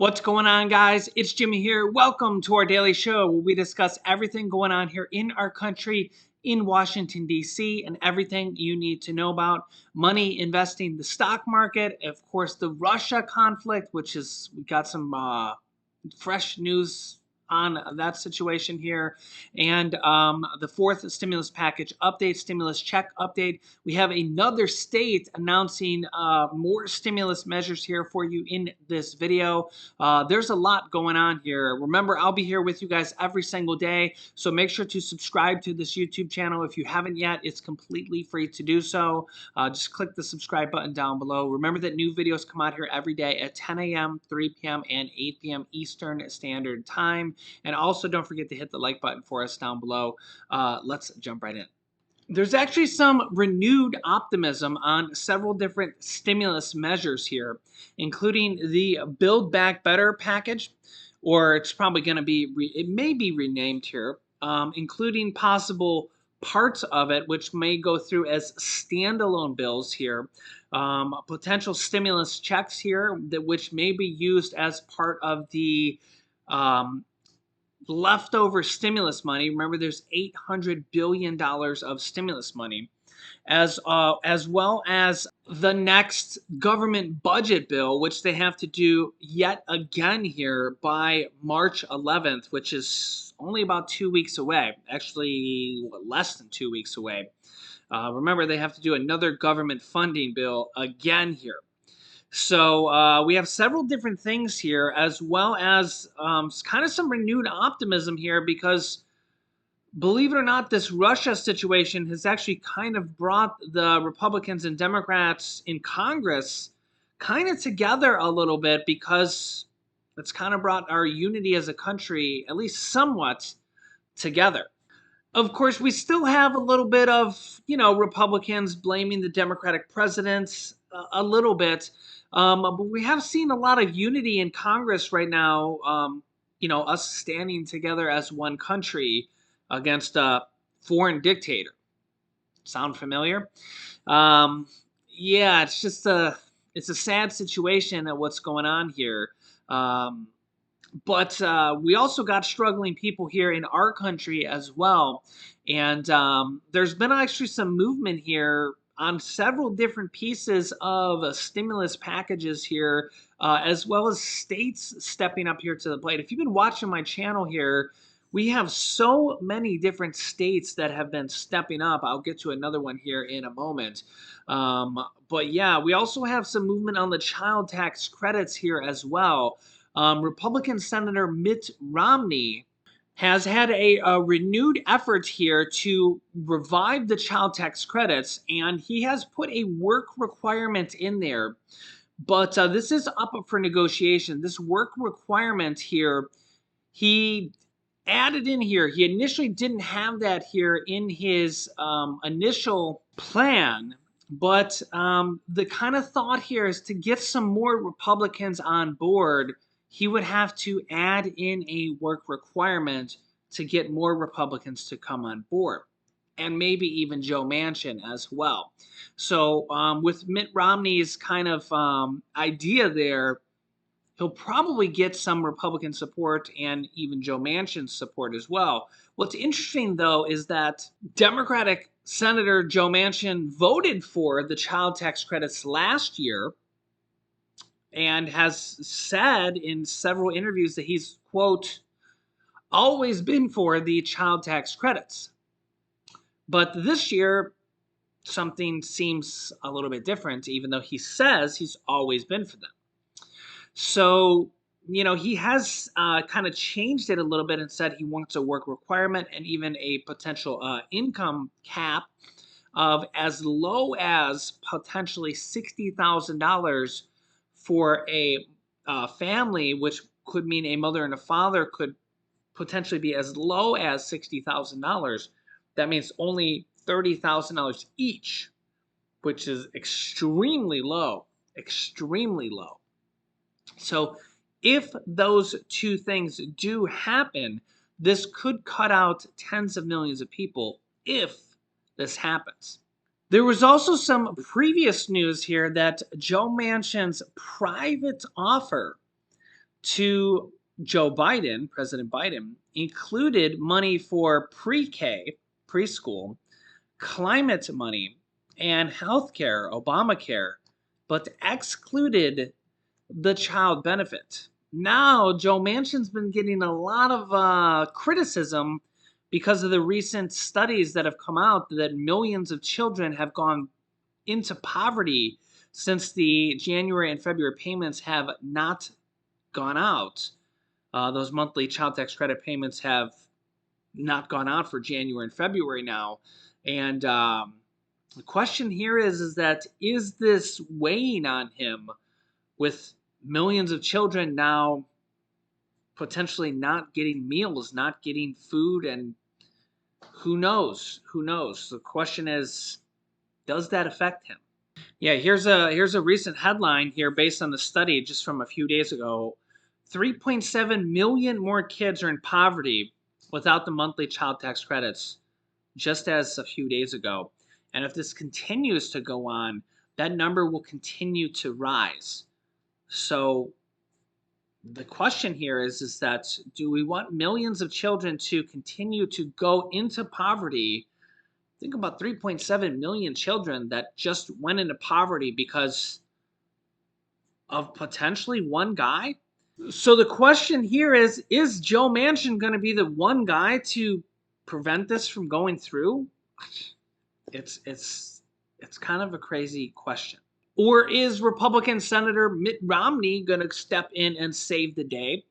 What's going on, guys? It's Jimmy here. Welcome to our daily show where we discuss everything going on here in our country, in Washington, D.C., and everything you need to know about money, investing, the stock market, of course, the Russia conflict, which is, we got some fresh news on that situation here, and the fourth stimulus package update, stimulus check update. We have another state announcing more stimulus measures here for you in this video. There's a lot going on here. Remember, I'll be here with you guys every single day, so make sure to subscribe to this YouTube channel if you haven't yet. It's completely free to do so. Just click the subscribe button down below. Remember that new videos come out here every day at 10 a.m., 3 p.m., and 8 p.m. Eastern Standard Time. And also don't forget to hit the like button for us down below. Let's jump right in. There's actually some renewed optimism on several different stimulus measures here, including the Build Back Better package, or it's probably going to be, it may be renamed here, including possible parts of it, which may go through as standalone bills here, potential stimulus checks here, which may be used as part of the leftover stimulus money. Remember, there's $800 billion of stimulus money, as well as the next government budget bill, which they have to do yet again here by March 11th, which is only about 2 weeks away. Actually, less than 2 weeks away. Remember, they have to do another government funding bill again here. So we have several different things here, as well as kind of some renewed optimism here, because believe it or not, this Russia situation has actually kind of brought the Republicans and Democrats in Congress kind of together a little bit, because it's kind of brought our unity as a country, at least somewhat, together. Of course, we still have a little bit of, Republicans blaming the Democratic presidents a little bit. But we have seen a lot of unity in Congress right now, us standing together as one country against a foreign dictator. Sound familiar? Yeah, it's just it's a sad situation at what's going on here. But we also got struggling people here in our country as well. And there's been actually some movement here on several different pieces of stimulus packages here, as well as states stepping up here to the plate. If you've been watching my channel here, we have so many different states that have been stepping up. I'll get to another one here in a moment. But yeah, we also have some movement on the child tax credits here as well. Republican Senator Mitt Romney has had a renewed effort here to revive the child tax credits, and he has put a work requirement in there. But this is up for negotiation. This work requirement here, he added in here. He initially didn't have that here in his initial plan. But the kind of thought here is to get some more Republicans on board, he would have to add in a work requirement to get more Republicans to come on board, and maybe even Joe Manchin as well. So with Mitt Romney's kind of idea there, he'll probably get some Republican support and even Joe Manchin's support as well. What's interesting, though, is that Democratic Senator Joe Manchin voted for the child tax credits last year, and has said in several interviews that he's, quote, always been for the child tax credits. But this year, something seems a little bit different, even though he says he's always been for them. So, he has kind of changed it a little bit and said he wants a work requirement and even a potential income cap of as low as potentially $60,000 for a family, which could mean a mother and a father could potentially be as low as $60,000. That means only $30,000 each, which is extremely low, extremely low. So if those two things do happen, this could cut out tens of millions of people if this happens. There was also some previous news here that Joe Manchin's private offer to Joe Biden, President Biden, included money for pre-K, preschool, climate money, and healthcare, Obamacare, but excluded the child benefit. Now, Joe Manchin's been getting a lot of criticism because of the recent studies that have come out that millions of children have gone into poverty since the January and February payments have not gone out. Those monthly child tax credit payments have not gone out for January and February now. And the question here is this weighing on him with millions of children now potentially not getting meals, not getting food, and who knows? Who knows? The question is, does that affect him? Yeah, here's a recent headline here based on the study just from a few days ago. 3.7 million more kids are in poverty without the monthly child tax credits, just as a few days ago. And if this continues to go on, that number will continue to rise. So the question here is that do we want millions of children to continue to go into poverty? Think about 3.7 million children that just went into poverty because of potentially one guy. So the question here is Joe Manchin going to be the one guy to prevent this from going through? It's kind of a crazy question. Or is Republican Senator Mitt Romney going to step in and save the day?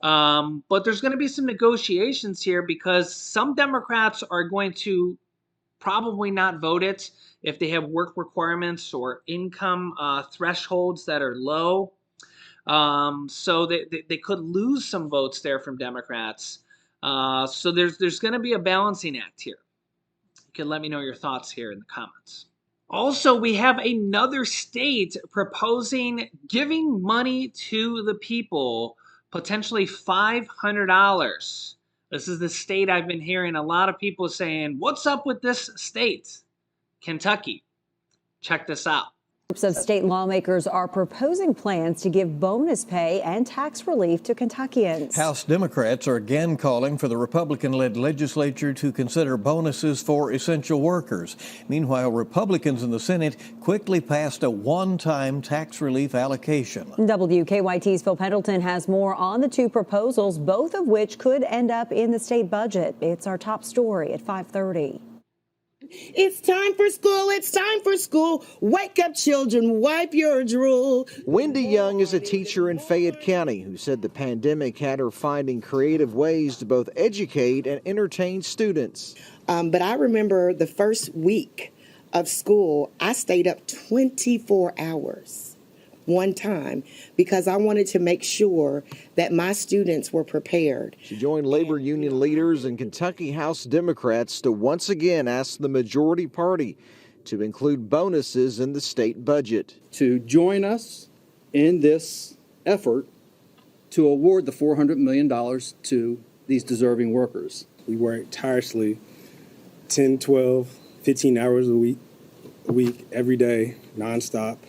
But there's going to be some negotiations here because some Democrats are going to probably not vote it if they have work requirements or income thresholds that are low. So they could lose some votes there from Democrats. So there's going to be a balancing act here. You can let me know your thoughts here in the comments. Also, we have another state proposing giving money to the people, potentially $500. This is the state I've been hearing a lot of people saying, what's up with this state? Kentucky. Check this out. Groups of state lawmakers are proposing plans to give bonus pay and tax relief to Kentuckians. House Democrats are again calling for the Republican-led legislature to consider bonuses for essential workers. Meanwhile, Republicans in the Senate quickly passed a one-time tax relief allocation. WKYT's Phil Pendleton has more on the two proposals, both of which could end up in the state budget. It's our top story at 5:30. It's time for school. It's time for school. Wake up, children. Wipe your drool. Wendy Young is a teacher in Fayette County who said the pandemic had her finding creative ways to both educate and entertain students. But I remember the first week of school, I stayed up 24 hours one time because I wanted to make sure that my students were prepared. She joined labor union leaders and Kentucky House Democrats to once again ask the majority party to include bonuses in the state budget. To join us in this effort to award the $400 million to these deserving workers. We work tirelessly 10, 12, 15 hours a week, every day, nonstop,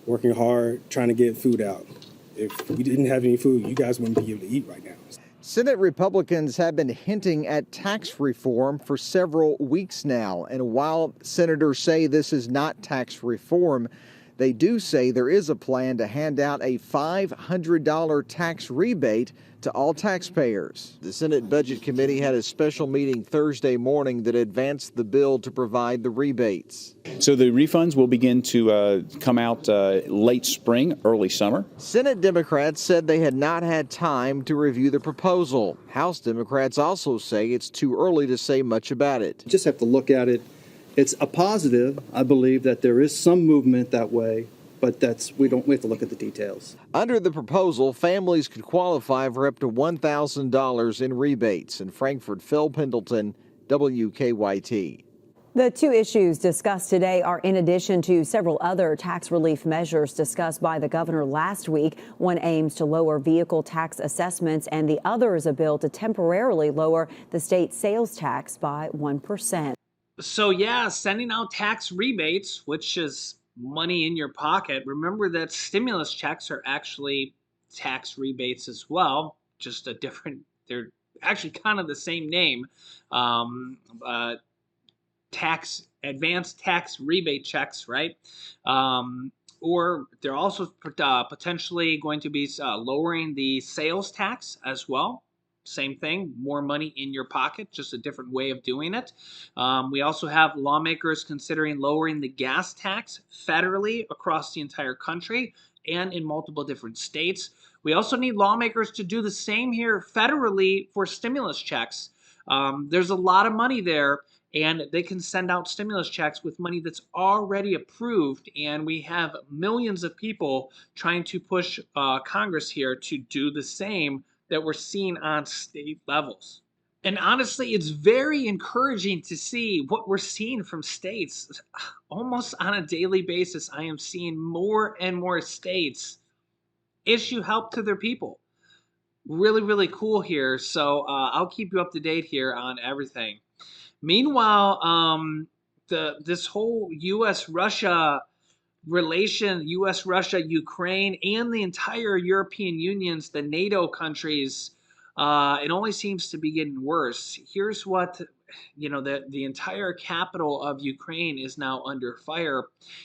working hard, trying to get food out. If we didn't have any food, you guys wouldn't be able to eat right now. Senate Republicans have been hinting at tax reform for several weeks now. And while senators say this is not tax reform, they do say there is a plan to hand out a $500 tax rebate to all taxpayers. The Senate Budget Committee had a special meeting Thursday morning that advanced the bill to provide the rebates. So the refunds will begin to come out late spring, early summer. Senate Democrats said they had not had time to review the proposal. House Democrats also say it's too early to say much about it. You just have to look at it. It's a positive, I believe, that there is some movement that way, but we have to look at the details. Under the proposal, families could qualify for up to $1,000 in rebates. In Frankfort, Phil Pendleton, WKYT. The two issues discussed today are in addition to several other tax relief measures discussed by the governor last week. One aims to lower vehicle tax assessments, and the other is a bill to temporarily lower the state sales tax by 1%. So yeah, sending out tax rebates, which is money in your pocket. Remember that stimulus checks are actually tax rebates as well, just a different, they're actually kind of the same name. Um, uh, advanced tax rebate checks, right? Um, or they're also potentially going to be lowering the sales tax as well. Same thing, more money in your pocket, just a different way of doing it. We also have lawmakers considering lowering the gas tax federally across the entire country and in multiple different states. We also need lawmakers to do the same here federally for stimulus checks. There's a lot of money there, and they can send out stimulus checks with money that's already approved. And we have millions of people trying to push Congress here to do the same that we're seeing on state levels. And honestly, it's very encouraging to see what we're seeing from states. Almost on a daily basis, I am seeing more and more states issue help to their people. Really, really cool here. So I'll keep you up to date here on everything. Meanwhile, this whole U.S.-Russia relation, U.S.-Russia, Ukraine, and the entire European Union's, the NATO countries, it only seems to be getting worse. Here's what, the entire capital of Ukraine is now under fire.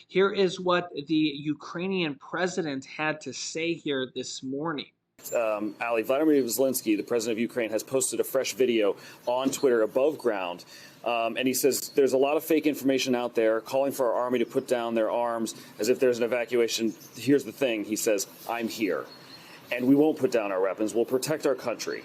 Here is what the Ukrainian president had to say here this morning. Ali, Vladimir Zelensky, the president of Ukraine, has posted a fresh video on Twitter above ground. And he says there's a lot of fake information out there calling for our army to put down their arms as if there's an evacuation. Here's the thing, he says, I'm here. And we won't put down our weapons. We'll protect our country.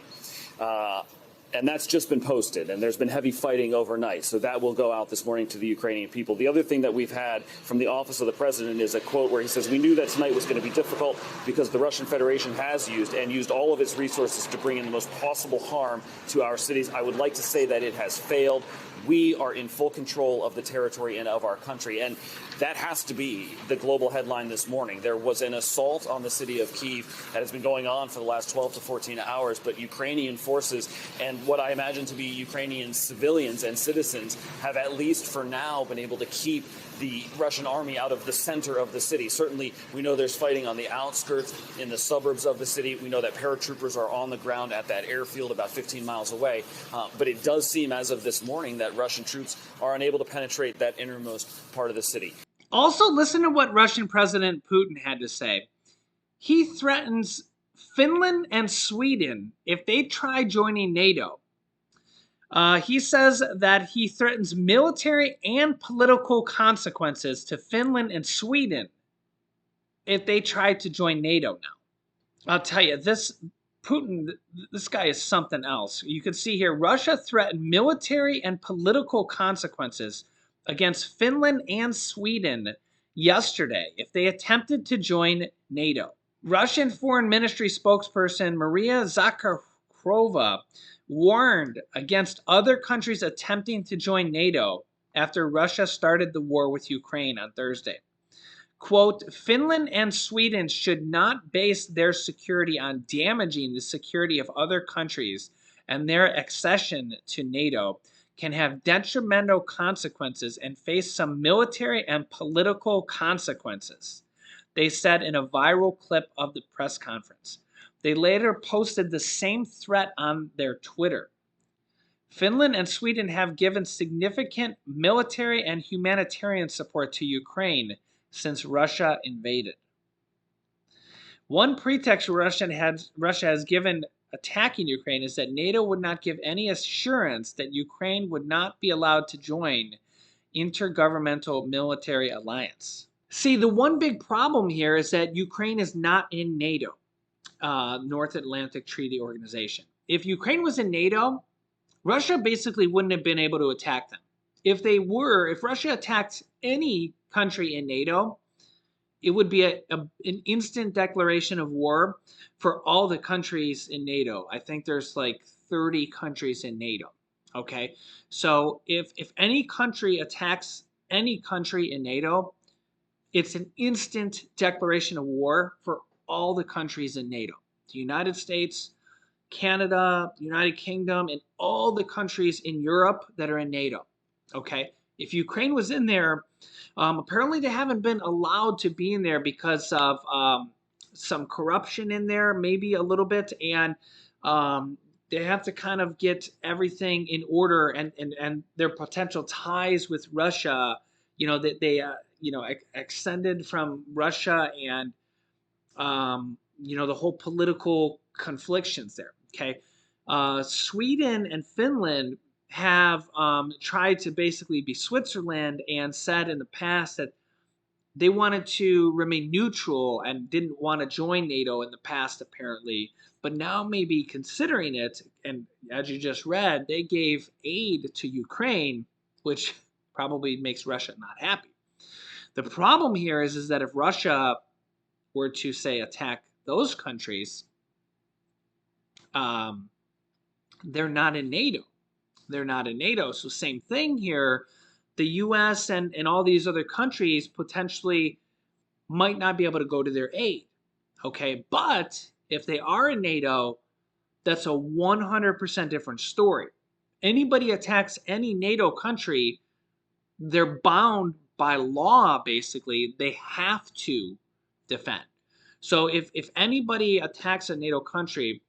And that's just been posted, and there's been heavy fighting overnight. So that will go out this morning to the Ukrainian people. The other thing that we've had from the office of the president is a quote where he says, we knew that tonight was going to be difficult because the Russian Federation has used all of its resources to bring in the most possible harm to our cities. I would like to say that it has failed. We are in full control of the territory and of our country. And that has to be the global headline this morning. There was an assault on the city of Kyiv that has been going on for the last 12 to 14 hours, but Ukrainian forces and what I imagine to be Ukrainian civilians and citizens have at least for now been able to keep the Russian army out of the center of the city. Certainly, we know there's fighting on the outskirts, in the suburbs of the city. We know that paratroopers are on the ground at that airfield about 15 miles away. But it does seem as of this morning that Russian troops are unable to penetrate that innermost part of the city. Also, listen to what Russian President Putin had to say. He threatens Finland and Sweden if they try joining NATO. He says that he threatens military and political consequences to Finland and Sweden if they try to join NATO now. I'll tell you, this guy is something else. You can see here, Russia threatened military and political consequences against Finland and Sweden yesterday if they attempted to join NATO. Russian Foreign Ministry spokesperson Maria Zakharova warned against other countries attempting to join NATO after Russia started the war with Ukraine on Thursday. Quote, Finland and Sweden should not base their security on damaging the security of other countries, and their accession to NATO can have detrimental consequences and face some military and political consequences, they said in a viral clip of the press conference. They later posted the same threat on their Twitter. Finland and Sweden have given significant military and humanitarian support to Ukraine since Russia invaded. One pretext Russia has given attacking Ukraine is that NATO would not give any assurance that Ukraine would not be allowed to join intergovernmental military alliance. See, the one big problem here is that Ukraine is not in NATO. North Atlantic Treaty Organization. If Ukraine was in NATO, Russia basically wouldn't have been able to attack them. If Russia attacked any country in NATO, it would be an instant declaration of war for all the countries in NATO. I think there's like 30 countries in NATO. Okay, so if any country attacks any country in NATO, it's an instant declaration of war for all the countries in NATO. The United States, Canada, United Kingdom, and all the countries in Europe that are in NATO. Okay, if Ukraine was in there, apparently they haven't been allowed to be in there because of some corruption in there, maybe a little bit, and um, they have to kind of get everything in order, and their potential ties with Russia, that they extended from Russia, and the whole political conflictions there. Okay, Sweden and Finland have tried to basically be Switzerland and said in the past that they wanted to remain neutral and didn't want to join NATO in the past, apparently, but now maybe considering it. And as you just read, they gave aid to Ukraine, which probably makes Russia not happy. The problem here is that if Russia were to, say, attack those countries, um, they're not in NATO. They're not in NATO. So, same thing here. The US and all these other countries potentially might not be able to go to their aid. Okay, but if they are in NATO, that's a 100% different story. Anybody attacks any NATO country, they're bound by law, basically. They have to defend. So if anybody attacks a NATO country,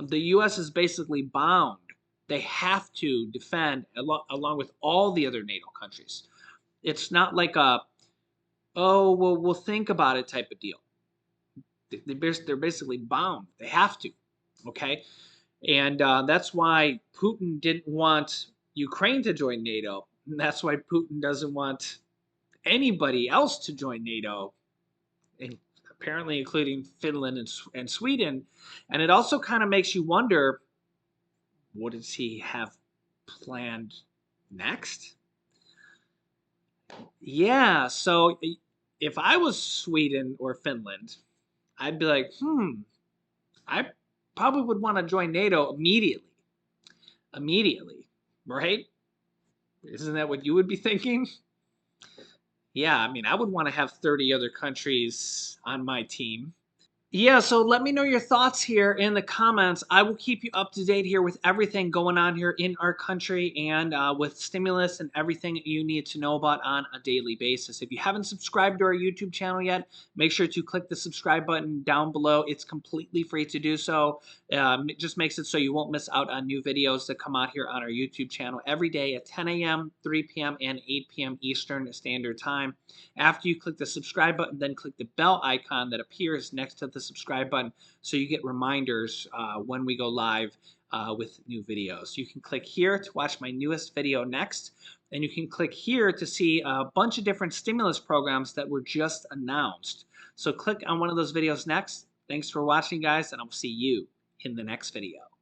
the U.S. is basically bound. They have to defend along with all the other NATO countries. It's not like oh, well, we'll think about it type of deal. They're basically bound. They have to. Okay. And that's why Putin didn't want Ukraine to join NATO. And that's why Putin doesn't want anybody else to join NATO, and apparently including Finland and Sweden. And it also kind of makes you wonder, what does he have planned next? Yeah, so if I was Sweden or Finland, I'd be like, I probably would want to join NATO immediately. Immediately, right? Isn't that what you would be thinking? Yeah, I mean, I would want to have 30 other countries on my team. Yeah, so let me know your thoughts here in the comments. I will keep you up to date here with everything going on here in our country, and with stimulus and everything you need to know about on a daily basis. If you haven't subscribed to our YouTube channel yet, make sure to click the subscribe button down below. It's completely free to do so. It just makes it so you won't miss out on new videos that come out here on our YouTube channel every day at 10 a.m., 3 p.m., and 8 p.m. Eastern Standard Time. After you click the subscribe button, then click the bell icon that appears next to the subscribe button so you get reminders when we go live with new videos. You can click here to watch my newest video next, and you can click here to see a bunch of different stimulus programs that were just announced. So click on one of those videos next. Thanks for watching, guys, and I'll see you in the next video.